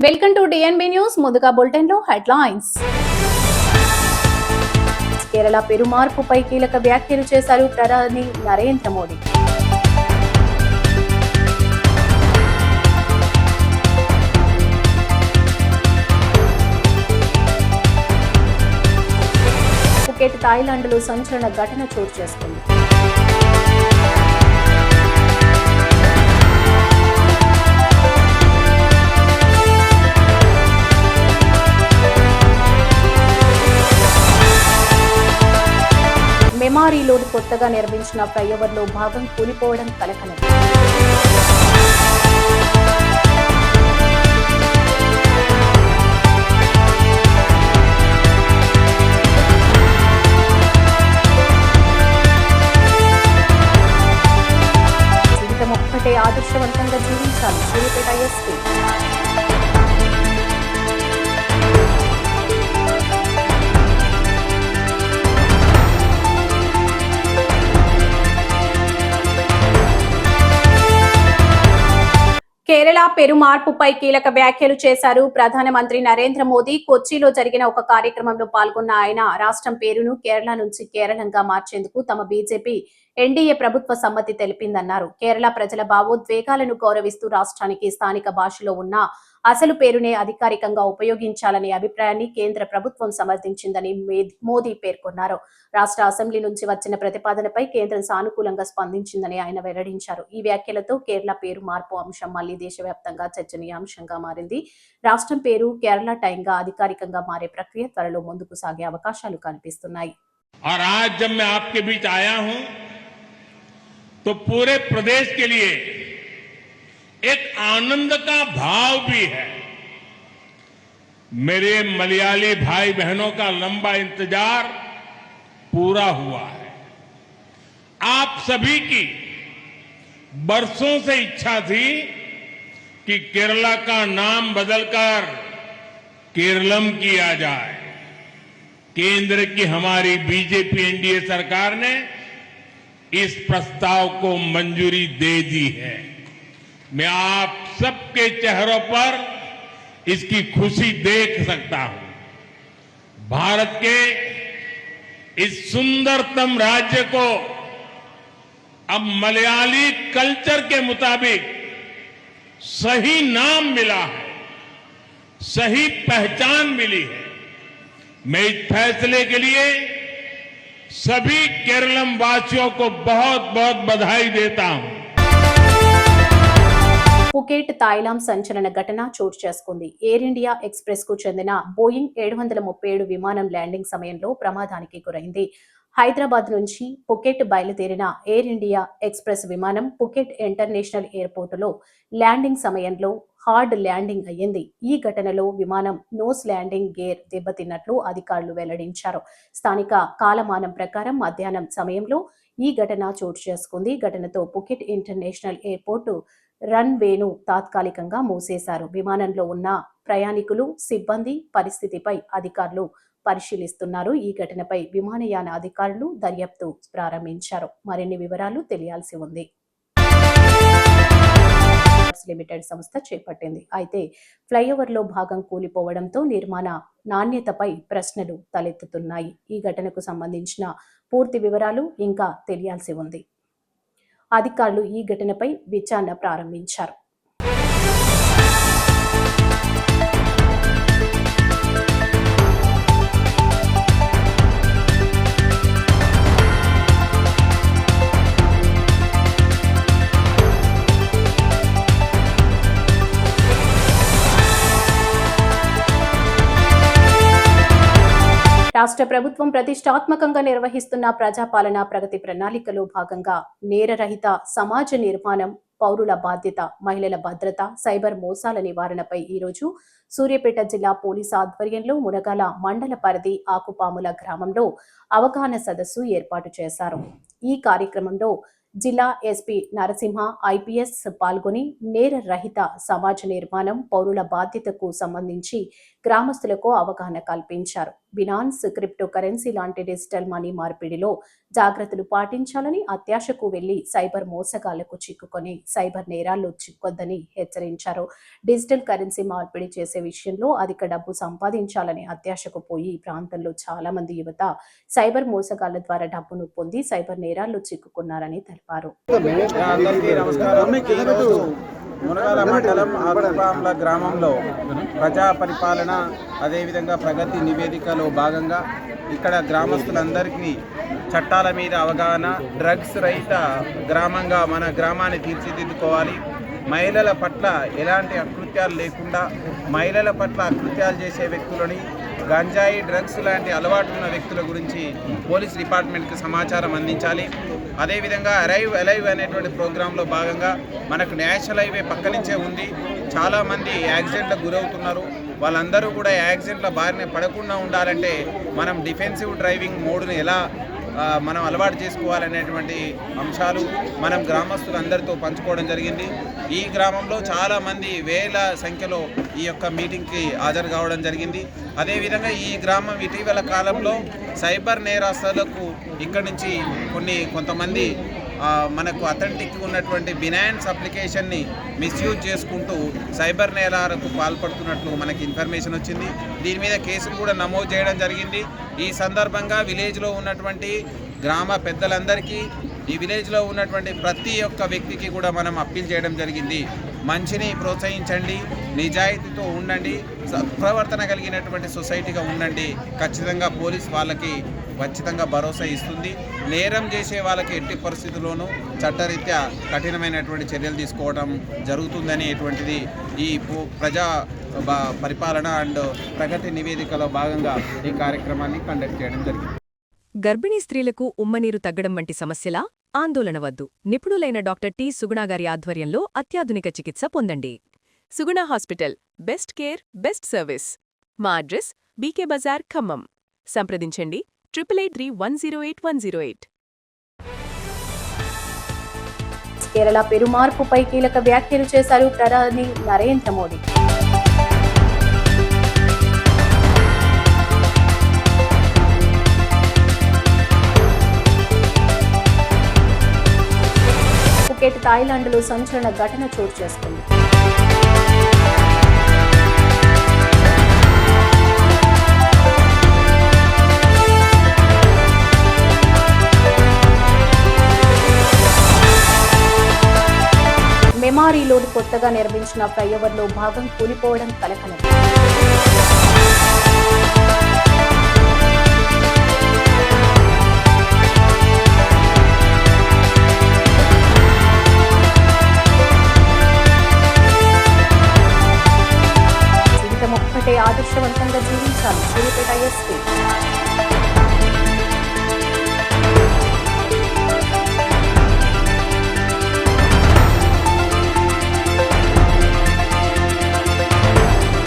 Welcome to DNB news. ముందుగా bulletin లో headlines. Kerala పెరుమార్పుపై కీలక వ్యాఖ్యలు చేశారు ప్రధాని నరేంద్ర మోదీ. పుకెట్ థాయిలాండ్లో సంచలన ఘటన చోటు చేసుకుంది. మెమారీలోని కొత్తగా నిర్మించిన ఫ్లైఓవర్లో భాగం కూలిపోవడం కలకలం. జీవితం ఒక్కటే ఆదర్శవంతంగా జీవించాలి. సూర్యాపేట ఎస్పీ. కేరళ పెరుమార్పుపై కీలక వ్యాఖ్యలు చేశారు ప్రధానమంత్రి నరేంద్ర మోదీ. కొచ్చిలో జరిగిన ఒక కార్యక్రమంలో పాల్గొన్న ఆయన రాష్ట్రం పేరును కేరళ నుంచి కేరళంగా మార్చేందుకు తమ బీజేపీ ఎన్డీఏ ప్రభుత్వ సమ్మతి తెలిపిందన్నారు. కేరళ ప్రజల భావోద్వేగాలను గౌరవిస్తూ రాష్ట్రానికి స్థానిక భాషలో ఉన్న అసలు పేరునే అధికారికంగా ఉపయోగించాలనే అభిప్రాయాన్ని కేంద్ర ప్రభుత్వం సమర్థించిందని మోదీ పేర్కొన్నారు. రాష్ట్ర అసెంబ్లీ నుంచి వచ్చిన ప్రతిపాదనపై కేంద్రం సానుకూలంగా స్పందించిందని ఆయన వెల్లడించారు. ఈ వ్యాఖ్యలతో కేరళ పేరు మార్పు అంశం మళ్లీ దేశవ్యాప్తంగా చర్చనీయాంశంగా మారింది. రాష్ట్రం పేరు కేరళ టైంగా అధికారికంగా మారే ప్రక్రియ త్వరలో ముందుకు సాగే అవకాశాలు కనిపిస్తున్నాయి. तो पूरे प्रदेश के लिए एक आनंद का भाव भी है। मेरे मलयाली भाई बहनों का लंबा इंतजार पूरा हुआ है। आप सभी की बरसों से इच्छा थी कि केरला का नाम बदलकर केरलम किया जाए। केंद्र की हमारी बीजेपी एनडीए सरकार ने इस प्रस्ताव को मंजूरी दे दी है। मैं आप सबके चेहरों पर इसकी खुशी देख सकता हूं। भारत के इस सुंदरतम राज्य को अब मलयाली कल्चर के मुताबिक सही नाम मिला है, सही पहचान मिली है। मैं इस फैसले के लिए सभी केरलम वासियों को बहुत बहुत बधाई देता हूं। పుకెట్ థాయిలాండ్ సంచలన ఘటన చోటు చేసుకుంది. ఎయిర్ ఇండియా ఎక్స్ప్రెస్ కు చెందిన బోయింగ్ 737 విమానం ల్యాండింగ్ సమయంలో ప్రమాదానికి గురైంది. హైదరాబాద్ నుంచి పుకెట్ బయలుదేరిన ఎయిర్ ఇండియా ఎక్స్ప్రెస్ విమానం పుకెట్ ఇంటర్నేషనల్ ఎయిర్పోర్టులో ల్యాండింగ్ సమయంలో హార్డ్ ల్యాండింగ్ అయ్యింది. ఈ ఘటనలో విమానం నోస్ ల్యాండింగ్ గేర్ దెబ్బతిన్నట్లు అధికారులు వెల్లడించారు. స్థానిక కాలమానం ప్రకారం మధ్యాహ్నం సమయంలో ఈ ఘటన చోటు చేసుకుంది. ఘటనతో పుకెట్ ఇంటర్నేషనల్ ఎయిర్పోర్టు రన్ వేను తాత్కాలికంగా మూసేశారు. విమానంలో ఉన్న ప్రయాణికులు, సిబ్బంది పరిస్థితిపై అధికారులు పరిశీలిస్తున్నారు. ఈ ఘటనపై విమానయాన అధికారులు దర్యాప్తు ప్రారంభించారు. మరిన్ని వివరాలు తెలియాల్సి ఉంది. లిమిటెడ్ సంస్థ చేపట్టింది. అయితే ఫ్లైఓవర్ లో భాగం కూలిపోవడంతో నిర్మాణ నాణ్యతపై ప్రశ్నలు తలెత్తుతున్నాయి. ఈ ఘటనకు సంబంధించిన పూర్తి వివరాలు ఇంకా తెలియాల్సి ఉంది. అధికారులు ఈ ఘటనపై విచారణ ప్రారంభించారు. రాష్ట్ర ప్రభుత్వం ప్రతిష్టాత్మకంగా నిర్వహిస్తున్న ప్రజాపాలన ప్రగతి ప్రణాళికలో భాగంగా నేరరహిత సమాజ నిర్మాణం, పౌరుల బాధ్యత, మహిళల భద్రత, సైబర్ మోసాల నివారణపై ఈరోజు సూర్యాపేట జిల్లా పోలీసు ఆధ్వర్యంలో మునగాల మండల పరిధి ఆకుపాముల గ్రామంలో అవగాహన సదస్సు ఏర్పాటు చేశారు. ఈ కార్యక్రమంలో జిల్లా ఎస్పీ నరసింహ ఐపీఎస్ పాల్గొని నేర రహిత సమాజ నిర్మాణం, పౌరుల బాధ్యతకు సంబంధించి గ్రామస్తులకు అవగాహన కల్పించారు. బినాన్స్, క్రిప్టో కరెన్సీ లాంటి డిజిటల్ మనీ మార్పిడిలో జాగ్రత్తలు పాటించాలని, అత్యాశకు వెళ్లి సైబర్ మోసగాళ్లకు చిక్కుకొని సైబర్ నేరాల్లో చిక్కొద్దని హెచ్చరించారు. డిజిటల్ కరెన్సీ మార్పిడి చేసే విషయంలో అధిక డబ్బు సంపాదించాలని అత్యాశకు పోయి ఈ ప్రాంతంలో చాలా మంది యువత సైబర్ మోసగాళ్ల ద్వారా డబ్బును పొంది సైబర్ నేరాల్లో చిక్కుకున్నారని తెలిపారు. అందరికీ నమస్కారం. ఈరోజు మునగాల మండలం ఆకుపాంల గ్రామంలో ప్రజా పరిపాలన అదేవిధంగా ప్రగతి నివేదికలో భాగంగా ఇక్కడ గ్రామస్తులందరికీ చట్టాల మీద అవగాహన, డ్రగ్స్ రహిత గ్రామంగా మన గ్రామాన్ని తీర్చిదిద్దుకోవాలి, మహిళల పట్ల ఎలాంటి అకృత్యాలు లేకుండా మహిళల పట్ల అకృత్యాలు చేసే వ్యక్తులని, గంజాయి, డ్రగ్స్ లాంటి అలవాటు ఉన్న వ్యక్తుల గురించి పోలీస్ డిపార్ట్మెంట్కి సమాచారం అందించాలి. అదేవిధంగా అలైవ్ అనేటువంటి ప్రోగ్రాంలో భాగంగా మనకు నేషనల్ హైవే పక్క నుంచే ఉంది. చాలామంది యాక్సిడెంట్లకు గురవుతున్నారు. వాళ్ళందరూ కూడా యాక్సిడెంట్ల బారిన పడకుండా ఉండాలంటే మనం డిఫెన్సివ్ డ్రైవింగ్ మోడ్ని ఎలా మనం అలవాటు చేసుకోవాలనేటువంటి అంశాలు మనం గ్రామస్తులందరితో పంచుకోవడం జరిగింది. ఈ గ్రామంలో చాలామంది వేల సంఖ్యలో ఈ యొక్క మీటింగ్కి హాజరు కావడం జరిగింది. అదేవిధంగా ఈ గ్రామం ఇటీవల కాలంలో సైబర్ నేరస్తులకు ఇక్కడి నుంచి కొంతమంది మనకు అథెంటిక్ ఉన్నటువంటి బినాన్స్ అప్లికేషన్ని మిస్యూజ్ చేసుకుంటూ సైబర్ నేరాలకు పాల్పడుతున్నట్లు మనకి ఇన్ఫర్మేషన్ వచ్చింది. దీని మీద కేసులు కూడా నమోదు చేయడం జరిగింది. ఈ సందర్భంగా విలేజ్లో ఉన్నటువంటి గ్రామ పెద్దలందరికీ, ఈ విలేజ్లో ఉన్నటువంటి ప్రతి ఒక్క వ్యక్తికి కూడా మనం అప్పీల్ చేయడం జరిగింది. మంచిని ప్రోత్సహించండి, నిజాయితీతో ఉండండి, సత్ప్రవర్తన కలిగినటువంటి సొసైటీగా ఉండండి. ఖచ్చితంగా పోలీస్ వాళ్ళకి ఖచ్చితంగా భరోసా ఇస్తుంది. నేరం చేసే వాళ్ళకి ఎట్టి పరిస్థితుల్లోనూ చట్టరీత్యా కఠినమైనటువంటి చర్యలు తీసుకోవడం జరుగుతుందనేటువంటిది ఈ ప్రజా పరిపాలన అండ్ ప్రగతి నివేదికలో భాగంగా ఈ కార్యక్రమాన్ని కండక్ట్ చేయడం జరిగింది. గర్భిణీ స్త్రీలకు ఉమ్మనీరు తగ్గడం వంటి సమస్యలా? ఆందోళన వద్దు. నిపుణులైన డాక్టర్ టి. సుగుణాగారి ఆధ్వర్యంలో అత్యాధునిక చికిత్స పొందండి. Suguna hospital, best care, best service. మా అడ్రస్ బీకే బజార్, ఖమ్మం. సంప్రదించండి 883108 కేరళ పెరుమార్పుపై కీలక వ్యాఖ్యలు చేశారు ప్రధాని నరేంద్ర మోదీ. ఫుకెట్, థాయిలాండ్లో సంచలన ఘటన చోటు చేసుకుంది. మెమారీలోని కొత్తగా నిర్మించిన ఫ్లైఓవర్లో భాగం కూలిపోవడం కలకలం. జీవితం ఒక్కటే, ఆదర్శవంతంగా జీవించాలి. సూర్యాపేట ఎస్పీ.